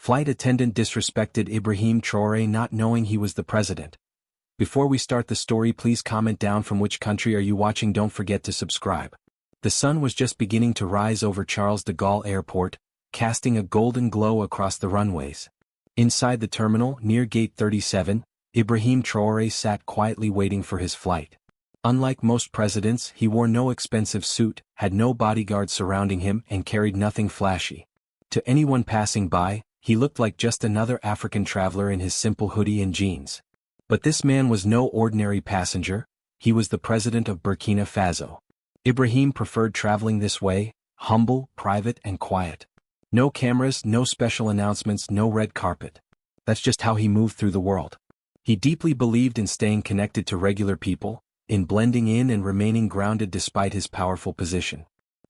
Flight attendant disrespected Ibrahim Traoré not knowing he was the president. Before we start the story, please comment down from which country are you watching. Don't forget to subscribe. The sun was just beginning to rise over Charles de Gaulle Airport, casting a golden glow across the runways. Inside the terminal, near Gate 37, Ibrahim Traoré sat quietly waiting for his flight. Unlike most presidents, he wore no expensive suit, had no bodyguards surrounding him, and carried nothing flashy. To anyone passing by, he looked like just another African traveler in his simple hoodie and jeans. But this man was no ordinary passenger, he was the president of Burkina Faso. Ibrahim preferred traveling this way, humble, private, and quiet. No cameras, no special announcements, no red carpet. That's just how he moved through the world. He deeply believed in staying connected to regular people, in blending in and remaining grounded despite his powerful position.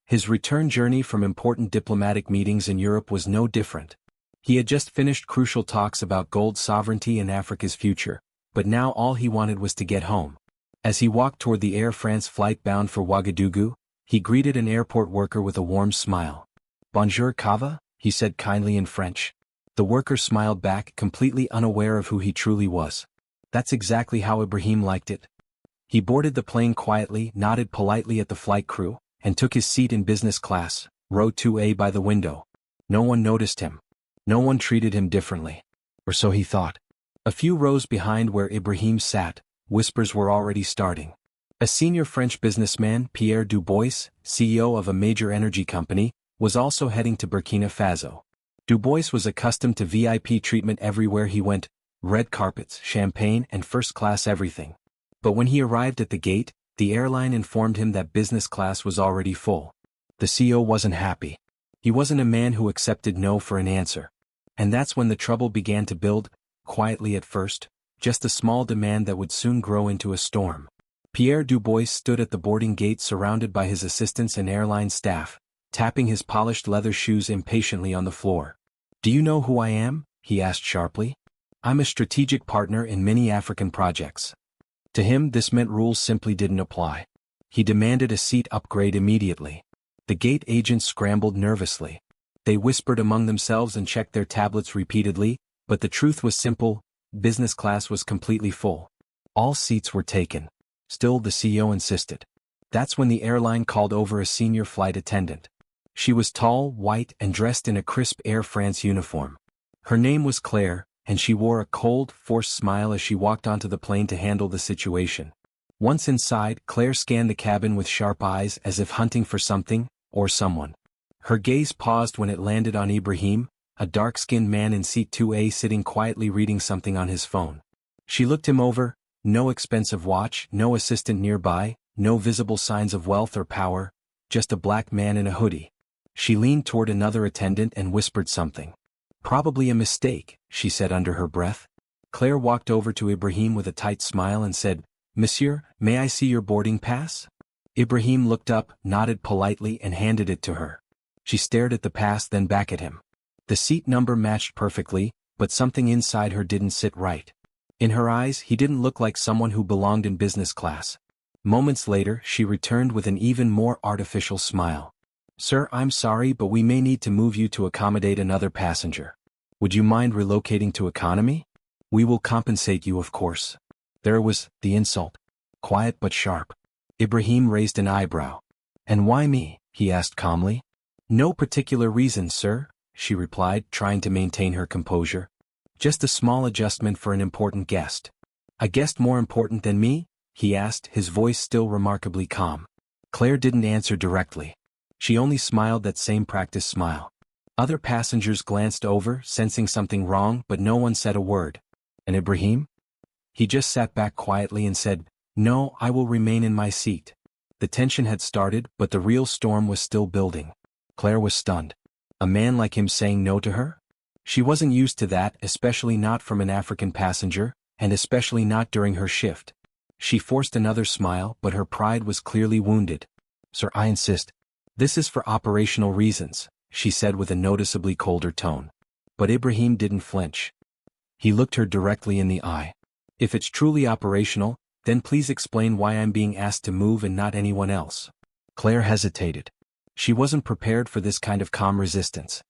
His return journey from important diplomatic meetings in Europe was no different. He had just finished crucial talks about gold sovereignty and Africa's future, but now all he wanted was to get home. As he walked toward the Air France flight bound for Ouagadougou, he greeted an airport worker with a warm smile. "Bonjour, Kava," he said kindly in French. The worker smiled back, completely unaware of who he truly was. That's exactly how Ibrahim liked it. He boarded the plane quietly, nodded politely at the flight crew, and took his seat in business class, row 2A by the window. No one noticed him. No one treated him differently. Or so he thought. A few rows behind where Ibrahim sat, whispers were already starting. A senior French businessman, Pierre Dubois, CEO of a major energy company, was also heading to Burkina Faso. Dubois was accustomed to VIP treatment everywhere he went, red carpets, champagne, and first-class everything. But when he arrived at the gate, the airline informed him that business class was already full. The CEO wasn't happy. He wasn't a man who accepted no for an answer. And that's when the trouble began to build, quietly at first, just a small demand that would soon grow into a storm. Pierre Dubois stood at the boarding gate surrounded by his assistants and airline staff, tapping his polished leather shoes impatiently on the floor. "Do you know who I am?" he asked sharply. "I'm a strategic partner in many African projects." To him, this meant rules simply didn't apply. He demanded a seat upgrade immediately. The gate agents scrambled nervously. They whispered among themselves and checked their tablets repeatedly, but the truth was simple: business class was completely full. All seats were taken. Still, the CEO insisted. That's when the airline called over a senior flight attendant. She was tall, white, and dressed in a crisp Air France uniform. Her name was Claire, and she wore a cold, forced smile as she walked onto the plane to handle the situation. Once inside, Claire scanned the cabin with sharp eyes as if hunting for something, or someone. Her gaze paused when it landed on Ibrahim, a dark-skinned man in seat 2A sitting quietly reading something on his phone. She looked him over, no expensive watch, no assistant nearby, no visible signs of wealth or power, just a black man in a hoodie. She leaned toward another attendant and whispered something. "Probably a mistake," she said under her breath. Claire walked over to Ibrahim with a tight smile and said, "Monsieur, may I see your boarding pass?" Ibrahim looked up, nodded politely and handed it to her. She stared at the pass, then back at him. The seat number matched perfectly, but something inside her didn't sit right. In her eyes, he didn't look like someone who belonged in business class. Moments later, she returned with an even more artificial smile. "Sir, I'm sorry, but we may need to move you to accommodate another passenger. Would you mind relocating to economy? We will compensate you, of course." There was the insult. Quiet but sharp. Ibrahim raised an eyebrow. "And why me?" he asked calmly. "No particular reason, sir," she replied, trying to maintain her composure. "Just a small adjustment for an important guest." "A guest more important than me?" he asked, his voice still remarkably calm. Claire didn't answer directly. She only smiled that same practiced smile. Other passengers glanced over, sensing something wrong, but no one said a word. And Ibrahim? He just sat back quietly and said, "No, I will remain in my seat." The tension had started, but the real storm was still building. Claire was stunned. A man like him saying no to her? She wasn't used to that, especially not from an African passenger, and especially not during her shift. She forced another smile, but her pride was clearly wounded. "Sir, I insist. This is for operational reasons," she said with a noticeably colder tone. But Ibrahim didn't flinch. He looked her directly in the eye. "If it's truly operational, then please explain why I'm being asked to move and not anyone else." Claire hesitated. She wasn't prepared for this kind of calm resistance.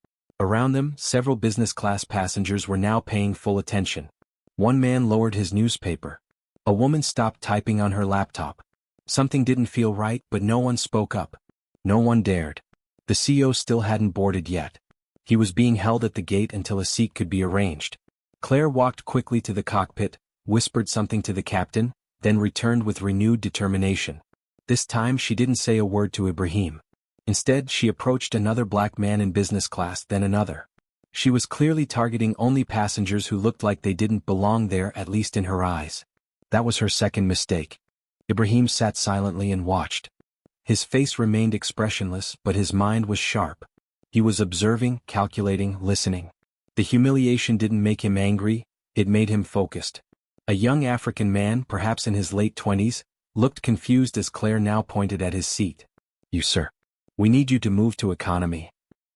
Around them, several business-class passengers were now paying full attention. One man lowered his newspaper. A woman stopped typing on her laptop. Something didn't feel right, but no one spoke up. No one dared. The CEO still hadn't boarded yet. He was being held at the gate until a seat could be arranged. Claire walked quickly to the cockpit, whispered something to the captain, then returned with renewed determination. This time she didn't say a word to Ibrahim. Instead, she approached another black man in business class, then another. She was clearly targeting only passengers who looked like they didn't belong there, at least in her eyes. That was her second mistake. Ibrahim sat silently and watched. His face remained expressionless, but his mind was sharp. He was observing, calculating, listening. The humiliation didn't make him angry, it made him focused. A young African man, perhaps in his late 20s, looked confused as Claire now pointed at his seat. "You, sir. We need you to move to economy."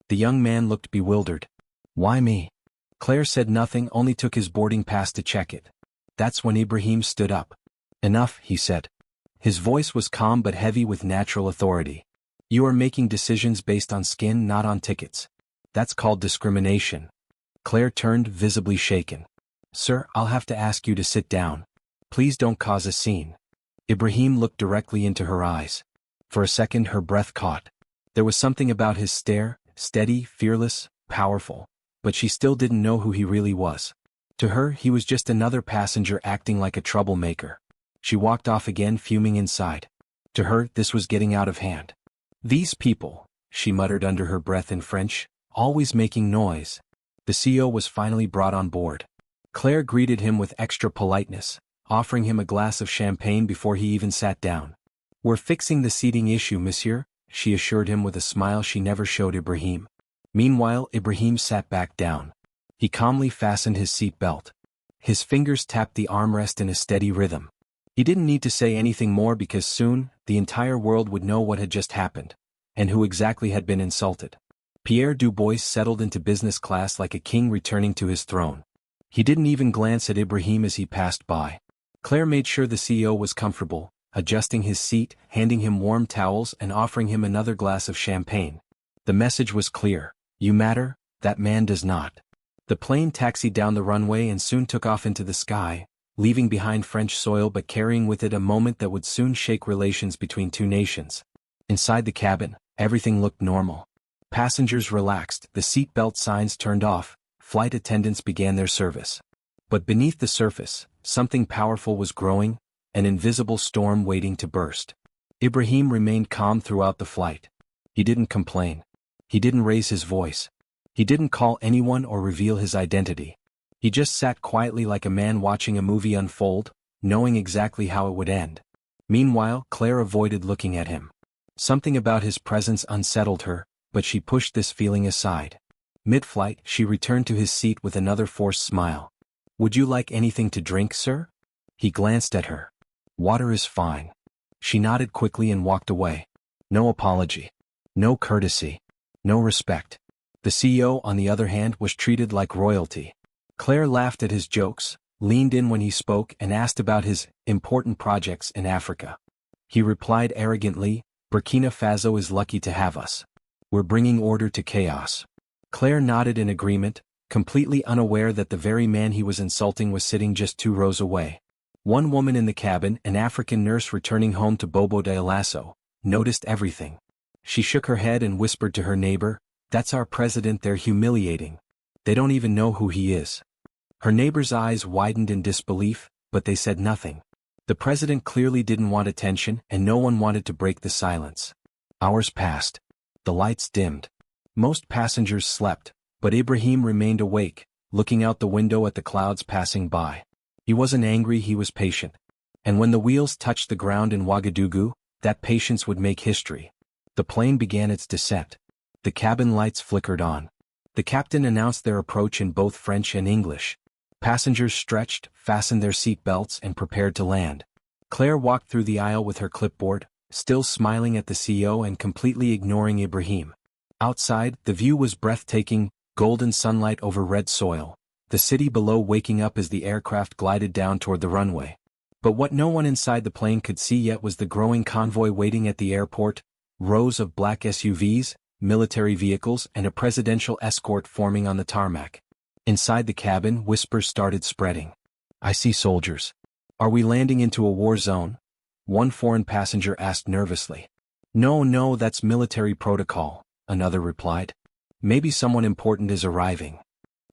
The young man looked bewildered. "Why me?" Claire said nothing, only took his boarding pass to check it. That's when Ibrahim stood up. "Enough," he said. His voice was calm but heavy with natural authority. "You are making decisions based on skin, not on tickets. That's called discrimination." Claire turned, visibly shaken. "Sir, I'll have to ask you to sit down. Please don't cause a scene." Ibrahim looked directly into her eyes. For a second her breath caught. There was something about his stare, steady, fearless, powerful, but she still didn't know who he really was. To her, he was just another passenger acting like a troublemaker. She walked off again, fuming inside. To her, this was getting out of hand. "These people," she muttered under her breath in French, "always making noise." The CEO was finally brought on board. Claire greeted him with extra politeness, offering him a glass of champagne before he even sat down. "We're fixing the seating issue, monsieur," she assured him with a smile she never showed Ibrahim. Meanwhile, Ibrahim sat back down. He calmly fastened his seat belt. His fingers tapped the armrest in a steady rhythm. He didn't need to say anything more because soon, the entire world would know what had just happened, and who exactly had been insulted. Pierre Dubois settled into business class like a king returning to his throne. He didn't even glance at Ibrahim as he passed by. Claire made sure the CEO was comfortable, adjusting his seat, handing him warm towels and offering him another glass of champagne. The message was clear: you matter, that man does not. The plane taxied down the runway and soon took off into the sky, leaving behind French soil but carrying with it a moment that would soon shake relations between two nations. Inside the cabin, everything looked normal. Passengers relaxed, the seat belt signs turned off, flight attendants began their service. But beneath the surface, something powerful was growing, an invisible storm waiting to burst. Ibrahim remained calm throughout the flight. He didn't complain. He didn't raise his voice. He didn't call anyone or reveal his identity. He just sat quietly like a man watching a movie unfold, knowing exactly how it would end. Meanwhile, Claire avoided looking at him. Something about his presence unsettled her, but she pushed this feeling aside. Mid-flight, she returned to his seat with another forced smile. "Would you like anything to drink, sir?" He glanced at her. "Water is fine." She nodded quickly and walked away. No apology. No courtesy. No respect. The CEO, on the other hand, was treated like royalty. Claire laughed at his jokes, leaned in when he spoke and asked about his important projects in Africa. He replied arrogantly, "Burkina Faso is lucky to have us. We're bringing order to chaos." Claire nodded in agreement, completely unaware that the very man he was insulting was sitting just 2 rows away. One woman in the cabin, an African nurse returning home to Bobo Dioulasso, noticed everything. She shook her head and whispered to her neighbor, "That's our president they're humiliating. They don't even know who he is." Her neighbor's eyes widened in disbelief, but they said nothing. The president clearly didn't want attention, and no one wanted to break the silence. Hours passed. The lights dimmed. Most passengers slept, but Ibrahim remained awake, looking out the window at the clouds passing by. He wasn't angry, he was patient. And when the wheels touched the ground in Ouagadougou, that patience would make history. The plane began its descent. The cabin lights flickered on. The captain announced their approach in both French and English. Passengers stretched, fastened their seat belts and prepared to land. Claire walked through the aisle with her clipboard, still smiling at the CEO and completely ignoring Ibrahim. Outside, the view was breathtaking, golden sunlight over red soil, the city below waking up as the aircraft glided down toward the runway. But what no one inside the plane could see yet was the growing convoy waiting at the airport, rows of black SUVs, military vehicles and a presidential escort forming on the tarmac. Inside the cabin, whispers started spreading. "I see soldiers. Are we landing into a war zone?" One foreign passenger asked nervously. No, that's military protocol," another replied. "Maybe someone important is arriving."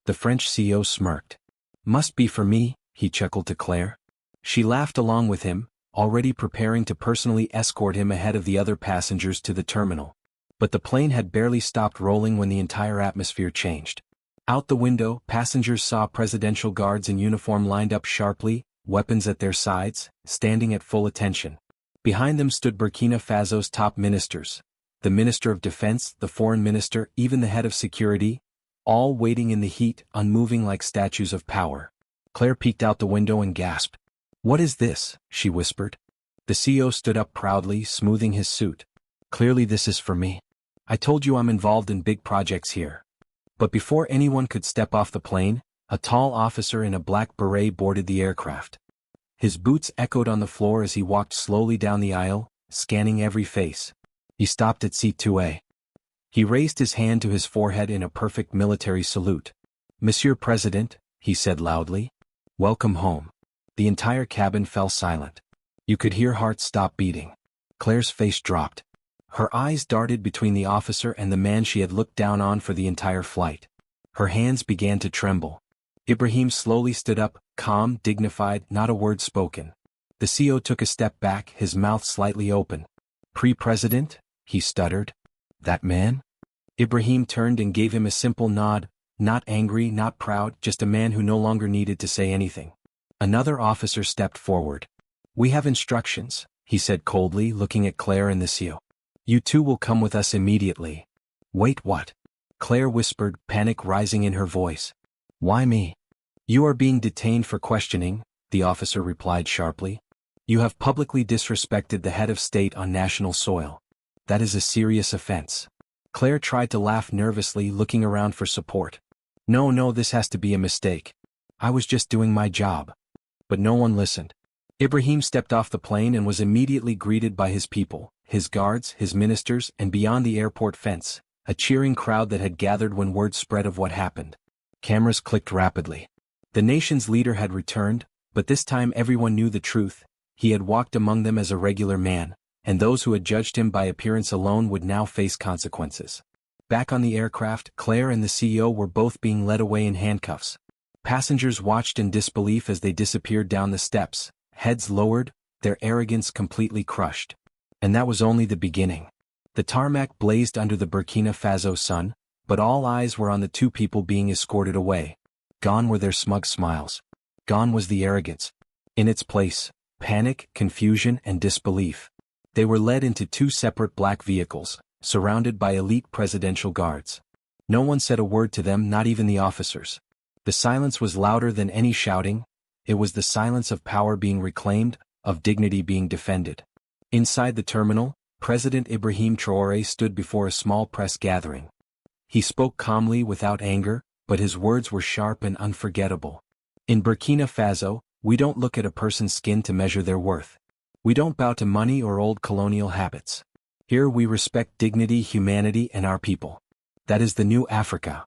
The French CEO smirked. "Must be for me," he chuckled to Claire. She laughed along with him, already preparing to personally escort him ahead of the other passengers to the terminal. But the plane had barely stopped rolling when the entire atmosphere changed. Out the window, passengers saw presidential guards in uniform lined up sharply, weapons at their sides, standing at full attention. Behind them stood Burkina Faso's top ministers, the Minister of Defense, the Foreign Minister, even the head of security, all waiting in the heat, unmoving like statues of power. Claire peeked out the window and gasped. "What is this?" she whispered. The CEO stood up proudly, smoothing his suit. "Clearly this is for me. I told you I'm involved in big projects here." But before anyone could step off the plane, a tall officer in a black beret boarded the aircraft. His boots echoed on the floor as he walked slowly down the aisle, scanning every face. He stopped at seat 2A. He raised his hand to his forehead in a perfect military salute. "Monsieur President," he said loudly. "Welcome home." The entire cabin fell silent. You could hear hearts stop beating. Claire's face dropped. Her eyes darted between the officer and the man she had looked down on for the entire flight. Her hands began to tremble. Ibrahim slowly stood up, calm, dignified, not a word spoken. The CEO took a step back, his mouth slightly open. "Pre-president?" he stuttered. "That man?" Ibrahim turned and gave him a simple nod, not angry, not proud, just a man who no longer needed to say anything. Another officer stepped forward. "We have instructions," he said coldly, looking at Claire and the CEO. "You two will come with us immediately." "Wait, what?" Claire whispered, panic rising in her voice. "Why me?" "You are being detained for questioning," the officer replied sharply. "You have publicly disrespected the head of state on national soil. That is a serious offense." Claire tried to laugh nervously, looking around for support. No, this has to be a mistake. I was just doing my job." But no one listened. Ibrahim stepped off the plane and was immediately greeted by his people, his guards, his ministers, and beyond the airport fence, a cheering crowd that had gathered when word spread of what happened. Cameras clicked rapidly. The nation's leader had returned, but this time everyone knew the truth. He had walked among them as a regular man, and those who had judged him by appearance alone would now face consequences. Back on the aircraft, Claire and the CEO were both being led away in handcuffs. Passengers watched in disbelief as they disappeared down the steps, heads lowered, their arrogance completely crushed. And that was only the beginning. The tarmac blazed under the Burkina Faso sun, but all eyes were on the two people being escorted away. Gone were their smug smiles. Gone was the arrogance. In its place, panic, confusion, and disbelief. They were led into two separate black vehicles, surrounded by elite presidential guards. No one said a word to them, not even the officers. The silence was louder than any shouting. It was the silence of power being reclaimed, of dignity being defended. Inside the terminal, President Ibrahim Traoré stood before a small press gathering. He spoke calmly without anger, but his words were sharp and unforgettable. "In Burkina Faso, we don't look at a person's skin to measure their worth. We don't bow to money or old colonial habits. Here we respect dignity, humanity, and our people. That is the new Africa."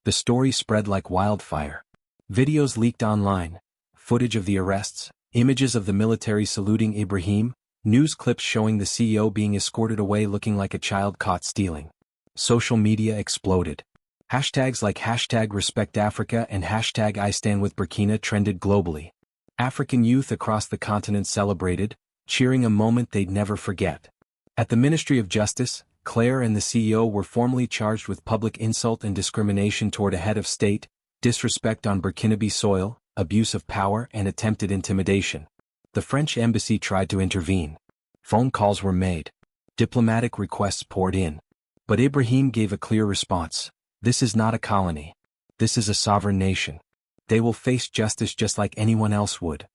The story spread like wildfire. Videos leaked online, footage of the arrests, images of the military saluting Ibrahim, news clips showing the CEO being escorted away looking like a child caught stealing. Social media exploded. Hashtags like #RespectAfrica and #IStandWithBurkina trended globally. African youth across the continent celebrated, cheering a moment they'd never forget. At the Ministry of Justice, Claire and the CEO were formally charged with public insult and discrimination toward a head of state, disrespect on Burkinabe soil, abuse of power, and attempted intimidation. The French embassy tried to intervene. Phone calls were made. Diplomatic requests poured in. But Ibrahim gave a clear response. "This is not a colony. This is a sovereign nation. They will face justice just like anyone else would."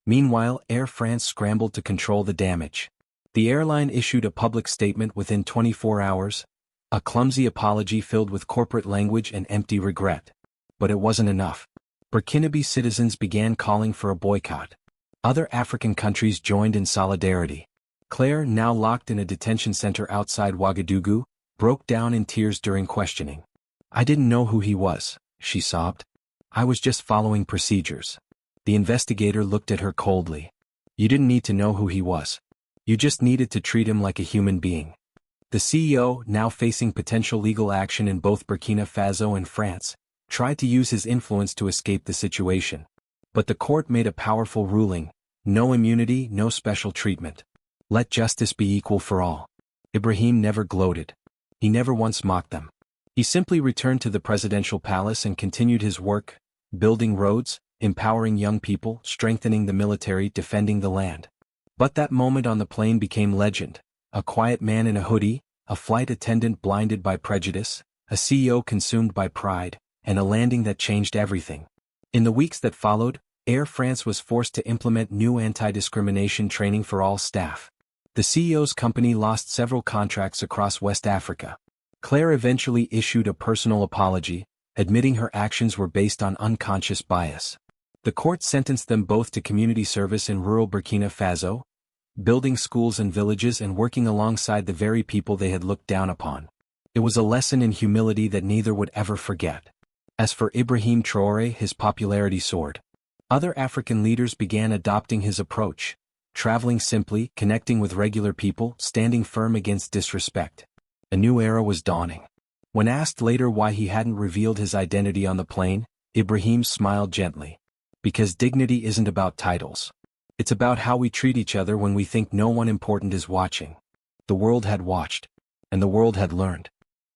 Meanwhile, Air France scrambled to control the damage. The airline issued a public statement within 24 hours, a clumsy apology filled with corporate language and empty regret. But it wasn't enough. Burkinabe citizens began calling for a boycott. Other African countries joined in solidarity. Claire, now locked in a detention center outside Ouagadougou, broke down in tears during questioning. "I didn't know who he was," she sobbed. "I was just following procedures." The investigator looked at her coldly. "You didn't need to know who he was. You just needed to treat him like a human being." The CEO, now facing potential legal action in both Burkina Faso and France, tried to use his influence to escape the situation. But the court made a powerful ruling: no immunity, no special treatment. Let justice be equal for all. Ibrahim never gloated. He never once mocked them. He simply returned to the presidential palace and continued his work, building roads, empowering young people, strengthening the military, defending the land. But that moment on the plane became legend. A quiet man in a hoodie, a flight attendant blinded by prejudice, a CEO consumed by pride, and a landing that changed everything. In the weeks that followed, Air France was forced to implement new anti-discrimination training for all staff. The CEO's company lost several contracts across West Africa. Claire eventually issued a personal apology, admitting her actions were based on unconscious bias. The court sentenced them both to community service in rural Burkina Faso, building schools and villages and working alongside the very people they had looked down upon. It was a lesson in humility that neither would ever forget. As for Ibrahim Traoré, his popularity soared. Other African leaders began adopting his approach, traveling simply, connecting with regular people, standing firm against disrespect. A new era was dawning. When asked later why he hadn't revealed his identity on the plane, Ibrahim smiled gently. "Because dignity isn't about titles. It's about how we treat each other when we think no one important is watching." The world had watched. And the world had learned.